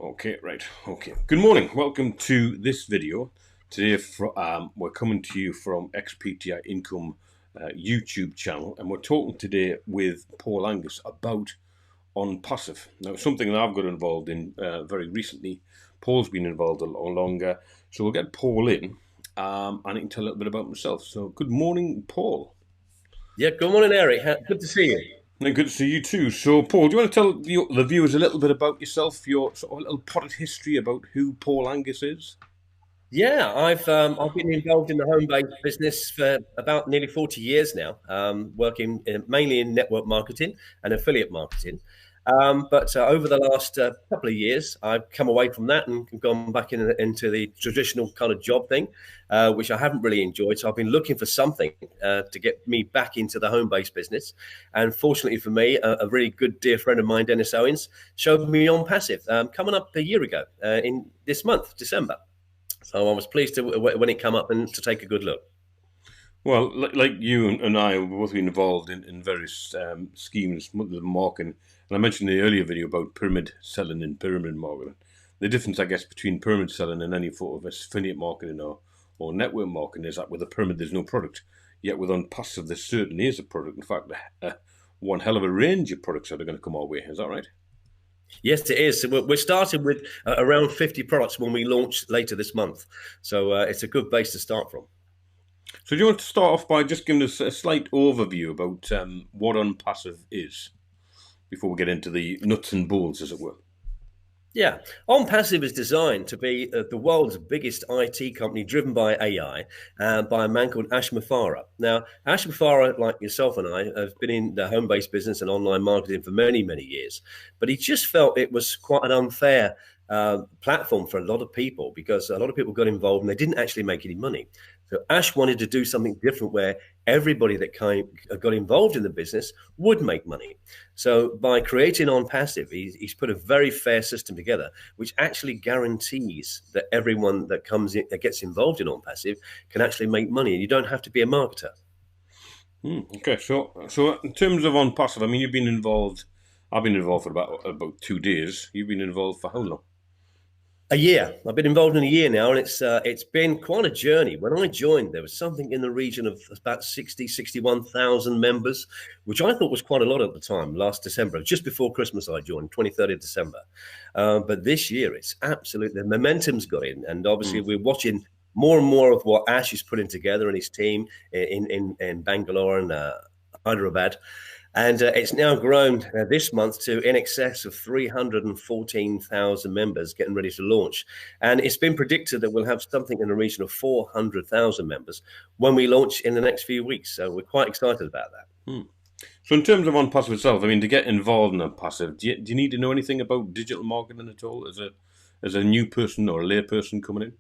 Okay, right. Okay. Good morning. Welcome to this video. Today, we're coming to you from XPTI Income YouTube channel, and we're talking today with Paul Angus about Onpassive. Now, something that I've got involved in very recently. Paul's been involved a lot longer, so we'll get Paul in, and he can tell a little bit about himself. So, good morning, Paul. Yeah, good morning, Eric. Good to see you. And good to see you too. So, Paul, do you want to tell the viewers a little bit about yourself, your sort of little product history about who Paul Angus is? Yeah, I've been involved in the home-based business for about nearly 40 years now, working mainly in network marketing and affiliate marketing. But over the last couple of years, I've come away from that and gone back into the traditional kind of job thing, which I haven't really enjoyed. So I've been looking for something to get me back into the home-based business. And fortunately for me, a really good dear friend of mine, Dennis Owens, showed me on Passive coming up a year ago in this month, December. So I was pleased to when it came up and to take a good look. Well, like you and I, we've both been involved in various schemes, the marketing. And I mentioned in the earlier video about pyramid selling and pyramid marketing. The difference, I guess, between pyramid selling and any sort of affiliate marketing or network marketing is that with a pyramid, there's no product. Yet with Unpassive, there certainly is a product. In fact, one hell of a range of products that are going to come our way. Is that right? Yes, it is. So we're starting with around 50 products when we launch later this month. So it's a good base to start from. So do you want to start off by just giving us a slight overview about what Unpassive is before we get into the nuts and bolts, as it were? Yeah, OnPassive is designed to be the world's biggest IT company driven by AI by a man called Ash Mufareh. Now, Ash Mufareh, like yourself and I, have been in the home based business and online marketing for many, many years, but he just felt it was quite an unfair platform for a lot of people because a lot of people got involved and they didn't actually make any money. So Ash wanted to do something different where everybody that got involved in the business would make money. So by creating On Passive, he's put a very fair system together, which actually guarantees that everyone that comes in, that gets involved in On Passive can actually make money, and you don't have to be a marketer. Okay, so in terms of Unpassive, I mean, you've been involved. I've been involved for about 2 days. You've been involved for how long? A year. I've been involved in a year now, and it's been quite a journey. When I joined, there was something in the region of about 61,000 members, which I thought was quite a lot at the time, last December, just before Christmas I joined, 23rd of December. But this year, it's absolutely, the momentum's got in, and obviously Mm. we're watching more and more of what Ash is putting together and his team in Bangalore and Hyderabad. And it's now grown this month to in excess of 314,000 members getting ready to launch. And it's been predicted that we'll have something in the region of 400,000 members when we launch in the next few weeks. So we're quite excited about that. Mm. So in terms of Unpassive itself, I mean, to get involved in Unpassive, do you need to know anything about digital marketing at all as a new person or a lay person coming in?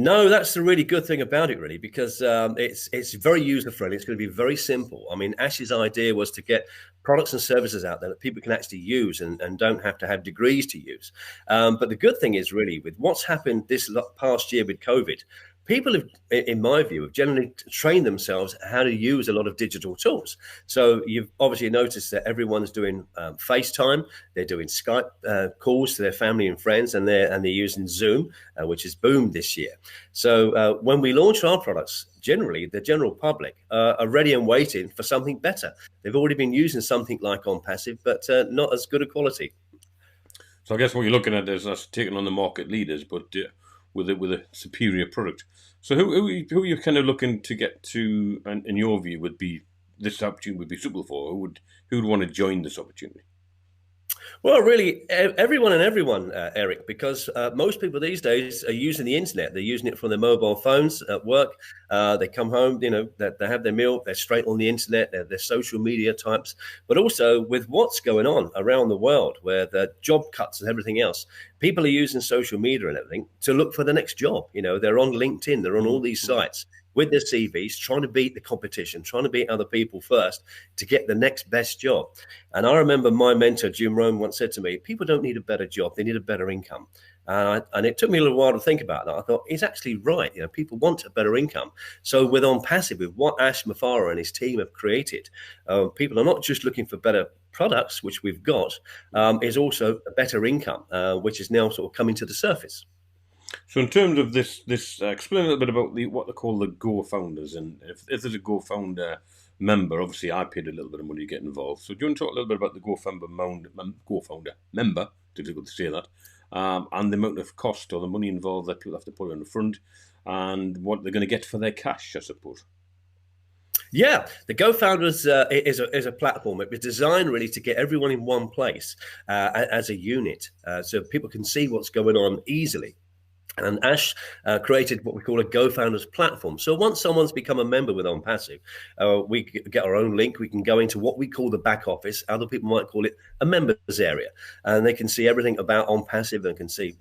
No, that's the really good thing about it, really, because it's very user friendly. It's going to be very simple. I mean, Ash's idea was to get products and services out there that people can actually use and don't have to have degrees to use. But the good thing is, really, with what's happened this past year with COVID, people have, in my view, have generally trained themselves how to use a lot of digital tools. So you've obviously noticed that everyone's doing FaceTime, they're doing Skype calls to their family and friends, and they're using Zoom, which has boomed this year. So when we launch our products, generally the general public are ready and waiting for something better. They've already been using something like OnPassive, but not as good a quality. So I guess what you're looking at is us taking on the market leaders, but with a superior product. So who are you kind of looking to get to, and in your view, would be this opportunity would be suitable for? Who would want to join this opportunity? Well, really, everyone and everyone, Eric, because most people these days are using the internet. They're using it from their mobile phones at work. They come home, they have their meal, they're straight on the internet, they're social media types. But also with what's going on around the world, where the job cuts and everything else, people are using social media and everything to look for the next job. They're on LinkedIn, they're on all these sites. with their CVs, trying to beat the competition, trying to beat other people first to get the next best job. And I remember my mentor, Jim Rohn, once said to me, people don't need a better job, they need a better income. And it took me a little while to think about that. I thought, he's actually right. People want a better income. So with Onpassive, with what Ash Mufareh and his team have created, people are not just looking for better products, which we've got, is also a better income, which is now sort of coming to the surface. So in terms of this, explain a little bit about what they call the Gofounders, and if there's a GoFounder member, obviously I paid a little bit of money to get involved. So do you want to talk a little bit about the GoFounder member, difficult to say that, and the amount of cost or the money involved that people have to put in the front, and what they're going to get for their cash, I suppose. Yeah, the Gofounders is a platform. It was designed really to get everyone in one place as a unit, so people can see what's going on easily. And Ash created what we call a Gofounders platform. So once someone's become a member with Onpassive, we get our own link. We can go into what we call the back office. Other people might call it a members area. And they can see everything about Onpassive. They can see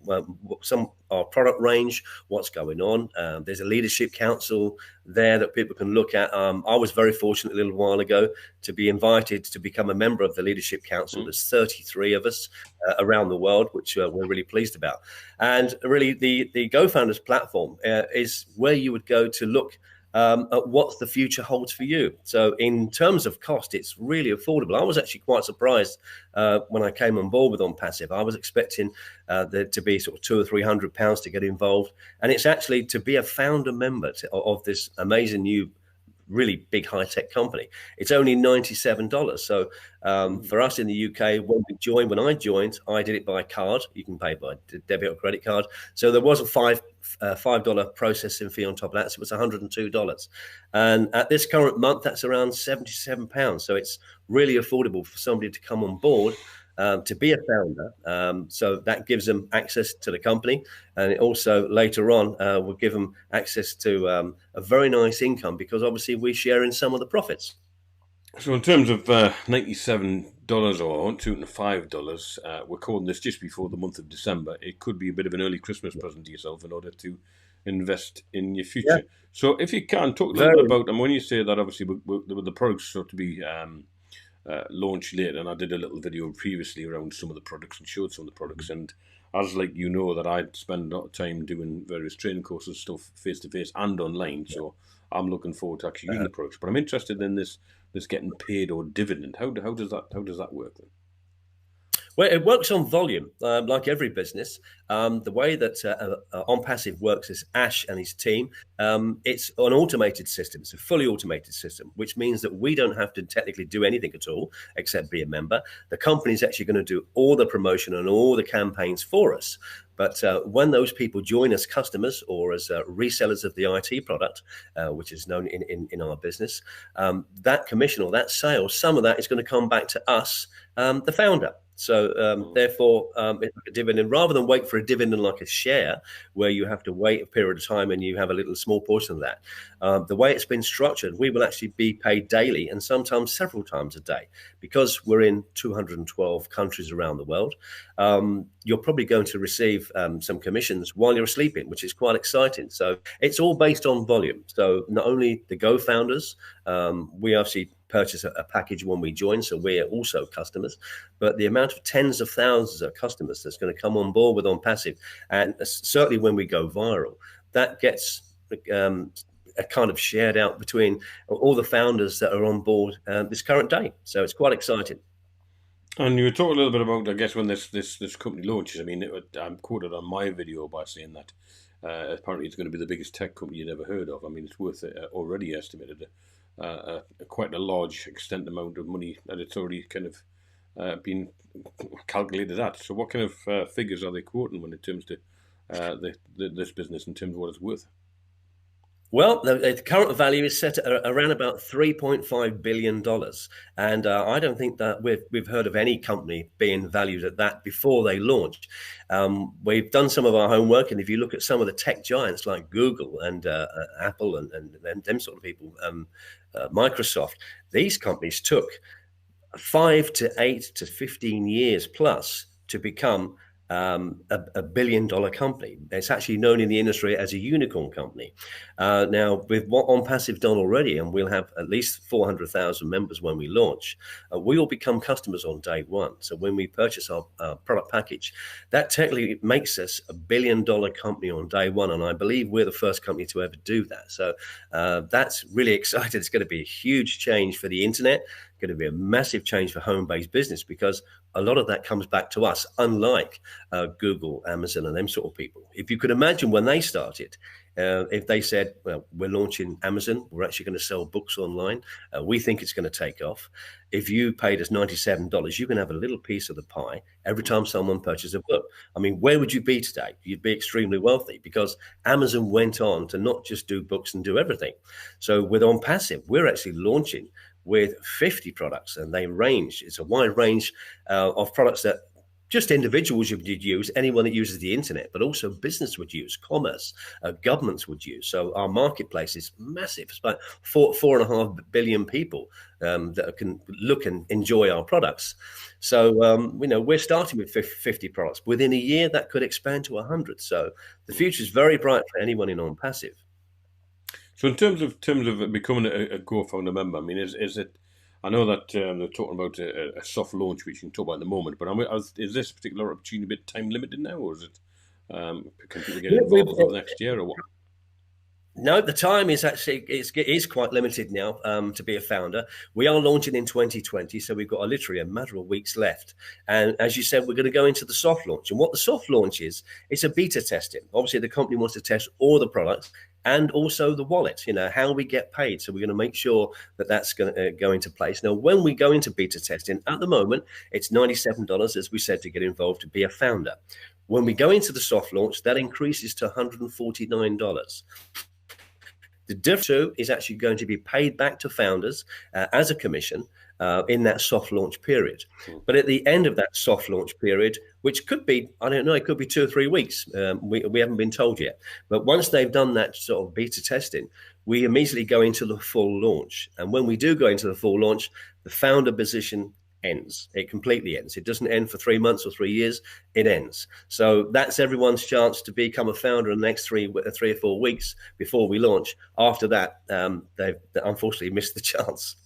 our product range, what's going on. There's a leadership council there that people can look at. I was very fortunate a little while ago to be invited to become a member of the leadership council. There's 33 of us around the world, which we're really pleased about. And really, the Gofounders platform is where you would go to look at what the future holds for you. So in terms of cost, it's really affordable. I was actually quite surprised when I came on board with Onpassive. I was expecting there to be sort of £200 or £300 to get involved. And it's actually to be a founder member of this amazing new really big high-tech company. It's only $97. So for us in the UK, when I joined, I did it by card. You can pay by debit or credit card. So there was a $5 processing fee on top of that. So it was $102. And at this current month, that's around £77. So it's really affordable for somebody to come on board to be a founder. So that gives them access to the company. And it also later on will give them access to a very nice income, because obviously we share in some of the profits. So in terms of $97 or $205, we're recording this just before the month of December. It could be a bit of an early Christmas present to yourself in order to invest in your future. Yeah. So if you can, talk a little bit about, and when you say that, obviously the products are to be launched later, and I did a little video previously around some of the products and showed some of the products, and as that I'd spend a lot of time doing various training courses, stuff face to face and online, so I'm looking forward to actually using the products. But I'm interested in this getting paid or dividend. How does that work then? Well, it works on volume, like every business. The way that Onpassive works is Ash and his team. It's an automated system. It's a fully automated system, which means that we don't have to technically do anything at all except be a member. The company is actually going to do all the promotion and all the campaigns for us. But when those people join as customers or as resellers of the IT product, which is known in our business, that commission or that sale, some of that is going to come back to us, the founder. So therefore, it's like a dividend. Rather than wait for a dividend like a share, where you have to wait a period of time and you have a little small portion of that, the way it's been structured, we will actually be paid daily and sometimes several times a day. Because we're in 212 countries around the world, you're probably going to receive some commissions while you're sleeping, which is quite exciting. So it's all based on volume. So not only the Gofounders, we obviously purchase a package when we join, so we're also customers, but the amount of tens of thousands of customers that's going to come on board with Onpassive, and certainly when we go viral, that gets a kind of shared out between all the founders that are on board this current day. So it's quite exciting. And you were talking a little bit about, I guess, when this company launches. I mean, I'm quoted on my video by saying that apparently it's going to be the biggest tech company you'd ever heard of. I mean, it's worth already estimated quite a large extent amount of money that it's already kind of been calculated at. So what kind of figures are they quoting when it comes to this business in terms of what it's worth? Well, the current value is set at around about $3.5 billion. And I don't think that we've heard of any company being valued at that before they launched. We've done some of our homework, and if you look at some of the tech giants like Google and Apple and them sort of people, Microsoft, these companies took 5 to 8 to 15 years plus to become a billion-dollar company. It's actually known in the industry as a unicorn company. Now, with what Onpassive done already, and we'll have at least 400,000 members when we launch, we will become customers on day one. So when we purchase our product package, that technically makes us a billion-dollar company on day one. And I believe we're the first company to ever do that. So that's really exciting. It's going to be a huge change for the internet, going to be a massive change for home-based business, because a lot of that comes back to us, unlike Google, Amazon, and them sort of people. If you could imagine when they started, if they said, well, we're launching Amazon, we're actually going to sell books online, we think it's going to take off. If you paid us $97, you can have a little piece of the pie every time someone purchases a book. I mean, where would you be today? You'd be extremely wealthy, because Amazon went on to not just do books and do everything. So with Onpassive, we're actually launching with 50 products, and they range. It's a wide range of products that just individuals would use, anyone that uses the internet, but also business would use, commerce, governments would use. So our marketplace is massive. It's about 4.5 billion people that can look and enjoy our products. So, we're starting with 50 products. Within a year, that could expand to 100. So the future is very bright for anyone in Onpassive. So in terms of becoming a GoFounder member, I mean, is it? I know that they're talking about a soft launch, which you can talk about in the moment. But is this particular opportunity a bit time limited now, or is it? Can people get involved over the next year, or what? No, the time is actually is quite limited now to be a founder. We are launching in 2020, so we've got literally a matter of weeks left. And as you said, we're going to go into the soft launch. And what the soft launch is, it's a beta testing. Obviously, the company wants to test all the products and also the wallet, how we get paid. So we're going to make sure that that's going to go into place. Now, when we go into beta testing, at the moment, it's $97, as we said, to get involved to be a founder. When we go into the soft launch, that increases to $149. The difference is actually going to be paid back to founders as a commission in that soft launch period. But at the end of that soft launch period, which could be, I don't know, it could be 2 or 3 weeks. We haven't been told yet. But once they've done that sort of beta testing, we immediately go into the full launch. And when we do go into the full launch, the founder position ends. It completely ends. It doesn't end for 3 months or 3 years. It ends. So that's everyone's chance to become a founder in the next 3 or 4 weeks before we launch. After that, they've unfortunately missed the chance.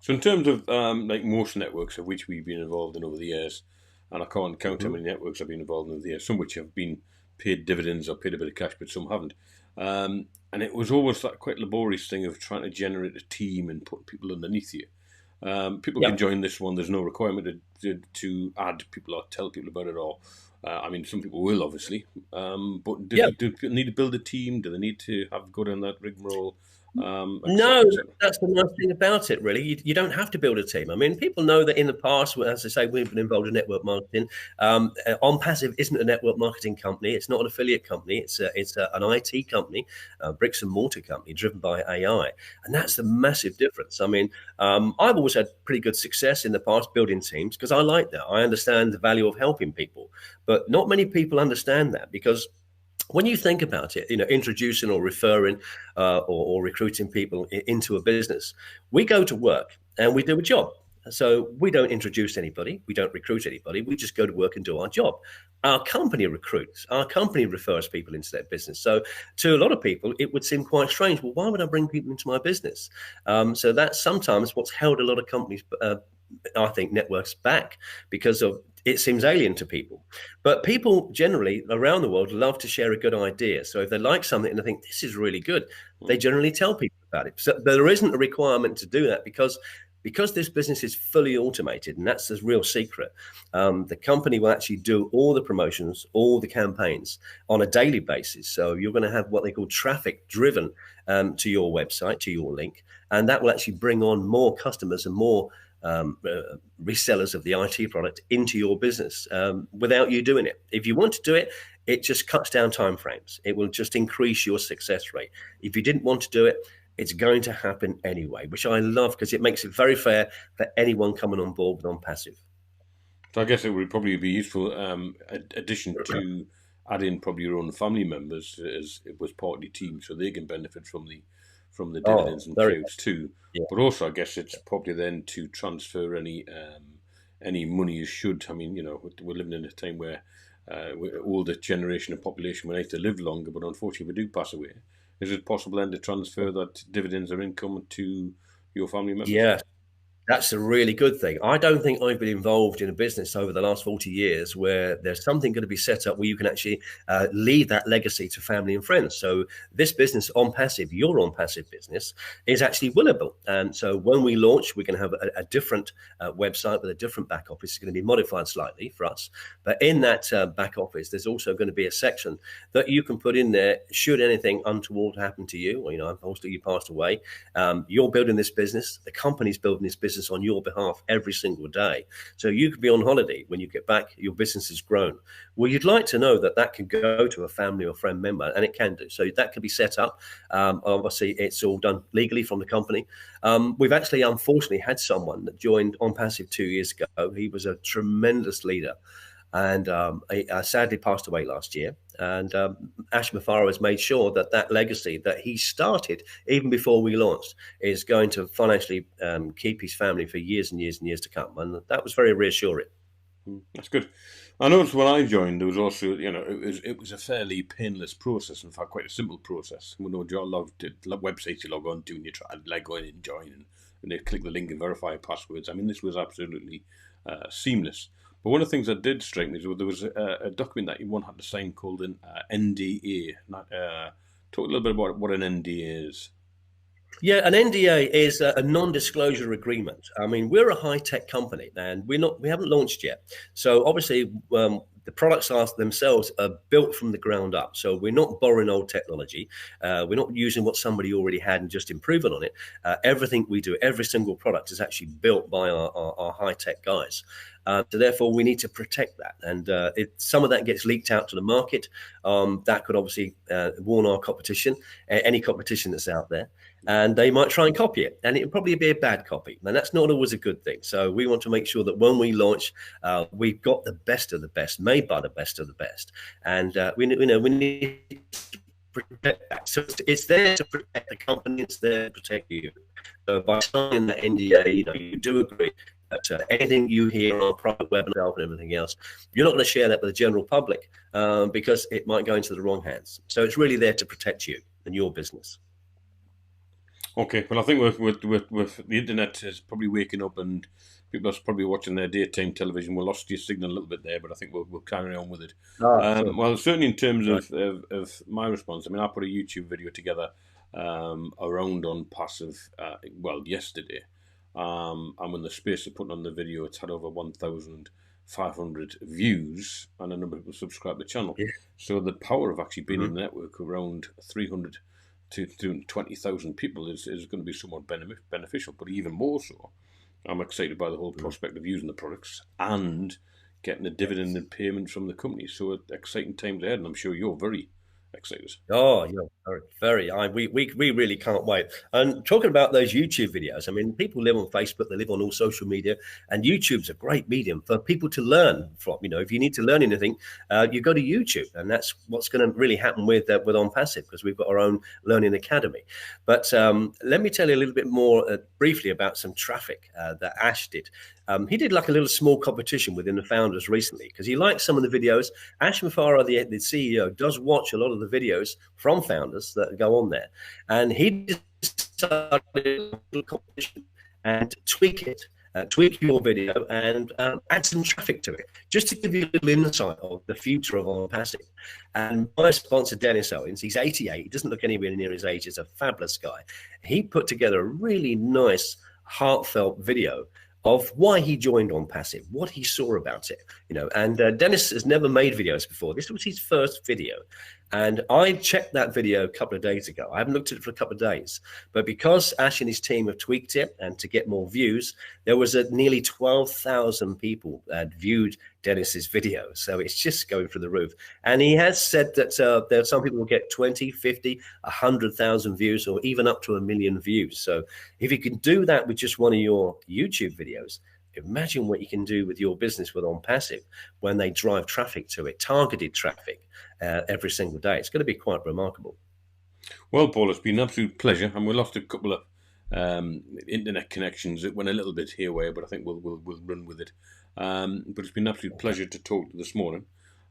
So in terms of like most networks of which we've been involved in over the years, and I can't count how many networks I've been involved in over the years, some which have been paid dividends or paid a bit of cash, but some haven't. And it was always that quite laborious thing of trying to generate a team and put people underneath you. People can join this one. There's no requirement to add people or tell people about it. Or, I mean, some people will obviously. But do people need to build a team? Do they need to go down that rigmarole? No, that's the nice thing about it, really. You don't have to build a team. I mean, people know that in the past, as I say, we've been involved in network marketing. Onpassive isn't a network marketing company. It's not an affiliate company. It's an IT company, a bricks and mortar company driven by AI. And that's the massive difference. I mean, I've always had pretty good success in the past building teams because I like that. I understand the value of helping people. But not many people understand that, because when you think about it, introducing or referring or recruiting people into a business, we go to work and we do a job. So we don't introduce anybody. We don't recruit anybody. We just go to work and do our job. Our company recruits. Our company refers people into their business. So to a lot of people, it would seem quite strange. Well, why would I bring people into my business? So that's sometimes what's held a lot of companies, I think, networks back, because of it seems alien to people. But people generally around the world love to share a good idea. So if they like something and they think this is really good, they generally tell people about it. So there isn't a requirement to do that, because this business is fully automated, and that's the real secret. The company will actually do all the promotions, all the campaigns on a daily basis. So you're going to have what they call traffic driven to your website, to your link, and that will actually bring on more customers and more resellers of the IT product into your business without you doing it. If you want to do it, it just cuts down timeframes. It will just increase your success rate. If you didn't want to do it, it's going to happen anyway, which I love, because it makes it very fair for anyone coming on board with Onpassive. So I guess it would probably be useful, addition to add in probably your own family members as it was part of the team, so they can benefit from the dividends and payouts too. Yeah. But also, I guess it's probably then to transfer any money you should. I mean, we're living in a time where older generation of population will like to live longer, but unfortunately we do pass away. Is it possible then to transfer that dividends or income to your family members? Yeah. That's a really good thing. I don't think I've been involved in a business over the last 40 years where there's something going to be set up where you can actually leave that legacy to family and friends. So this business, Onpassive, your Onpassive business, is actually willable. And so when we launch, we're going to have a different website with a different back office. It's going to be modified slightly for us. But in that back office, there's also going to be a section that you can put in there should anything untoward happen to you, or, unfortunately you passed away. You're building this business. The company's building this business on your behalf every single day. So you could be on holiday. When you get back, your business has grown. Well, you'd like to know that can go to a family or friend member, and it can do. So that can be set up. Obviously, it's all done legally from the company. We've actually, unfortunately, had someone that joined Onpassive 2 years ago. He was a tremendous leader, and he sadly passed away last year. And Ash Mufareh has made sure that legacy that he started even before we launched is going to financially keep his family for years and years and years to come. And that was very reassuring. That's good. I noticed when I joined, there was also, it was a fairly painless process. In fact, quite a simple process. You know, a lot of websites you log on to and you try like go in and join, and they click the link and verify passwords. I mean, this was absolutely seamless. But one of the things that did strike me was there was a document that one had to sign called an NDA. Talk a little bit about what an NDA is. Yeah, an NDA is a non-disclosure agreement. I mean, we're a high-tech company, and we haven't launched yet. So obviously, the products themselves are built from the ground up. So we're not borrowing old technology. We're not using what somebody already had and just improving on it. Everything we do, every single product is actually built by our high-tech guys. So therefore, we need to protect that. And if some of that gets leaked out to the market, that could obviously warn our competition, any competition that's out there. And they might try and copy it. And it would probably be a bad copy. And that's not always a good thing. So we want to make sure that when we launch, we've got the best of the best, made by the best of the best. And we need to protect that. So it's there to protect the company. It's there to protect you. So by signing that NDA, you do agree that anything you hear on our private webinar and everything else, you're not going to share that with the general public because it might go into the wrong hands. So it's really there to protect you and your business. Okay, well, I think with the internet is probably waking up and people are probably watching their daytime television. We lost your signal a little bit there, but I think we'll carry on with it. Sure. Well, certainly in terms of my response, I mean, I put a YouTube video together around Onpassive, yesterday. And when the space of putting on the video, it's had over 1,500 views and a number of people subscribe to the channel. Yeah. So the power of actually being in the network around 300 to 220,000 people is going to be somewhat beneficial. But even more so, I'm excited by the whole prospect of using the products and getting a dividend and payment from the company. So exciting times ahead, and I'm sure you're very excited. Oh, yeah, very. We really can't wait. And talking about those YouTube videos, I mean, people live on Facebook, they live on all social media, and YouTube's a great medium for people to learn from. If you need to learn anything, you go to YouTube, and that's what's going to really happen with Onpassive, because we've got our own learning academy. But let me tell you a little bit more briefly about some traffic that Ash did. He did like a little small competition within the founders recently because he liked some of the videos. Ash Mufareh, the CEO, does watch a lot of the videos from founders that go on there. And he started a little competition and tweak it. Tweak your video and add some traffic to it, just to give you a little insight of the future of Onpassive. And my sponsor, Dennis Owens, he's 88. He doesn't look anywhere near his age. He's a fabulous guy. He put together a really nice, heartfelt video of why he joined Onpassive, what he saw about it, and Dennis has never made videos before. This was his first video. And I checked that video a couple of days ago. I haven't looked at it for a couple of days, but because Ash and his team have tweaked it and to get more views, there was nearly 12,000 people that viewed Dennis's video. So it's just going through the roof. And he has said that there are some people will get 20, 50, 100,000 views, or even up to 1 million views. So if you can do that with just one of your YouTube videos, imagine what you can do with your business with Onpassive when they drive traffic to it, targeted traffic every single day. It's going to be quite remarkable. Well, Paul, it's been an absolute pleasure, and we lost a couple of internet connections. It went a little bit haywire, but I think we'll run with it. But it's been an absolute pleasure to talk to this morning.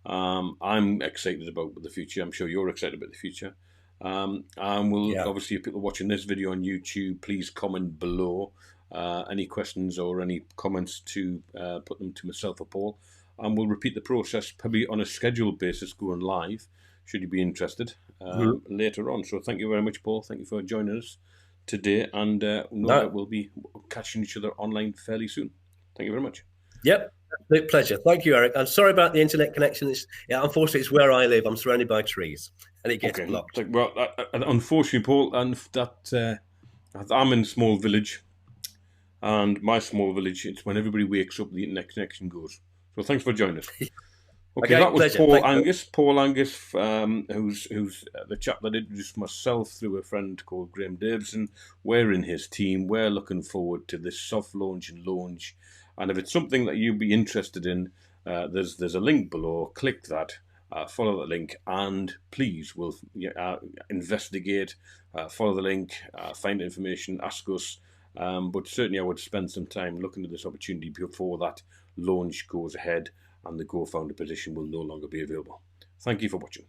I'm excited about the future. I'm sure you're excited about the future. And we'll Yeah. obviously, if people are watching this video on YouTube, please comment below any questions or any comments to put them to myself or Paul. And we'll repeat the process probably on a scheduled basis going live, should you be interested, later on. So thank you very much, Paul. Thank you for joining us today. And no doubt we'll be catching each other online fairly soon. Thank you very much. Yep. Absolute pleasure. Thank you, Eric. I'm sorry about the internet connection. Unfortunately, it's where I live. I'm surrounded by trees, and it gets blocked. Well, unfortunately, Paul, and that I'm in a small village, and my small village, it's when everybody wakes up, the internet connection goes. So thanks for joining us. Okay, that was pleasure. Paul Angus. Paul Angus, who's the chap that introduced myself through a friend called Graham Davison. We're in his team. We're looking forward to this soft launch and launch. And if it's something that you'd be interested in, there's a link below. Click that, follow that link, and please, we'll investigate, follow the link, find information, ask us. But certainly I would spend some time looking at this opportunity before that launch goes ahead and the co-founder position will no longer be available. Thank you for watching.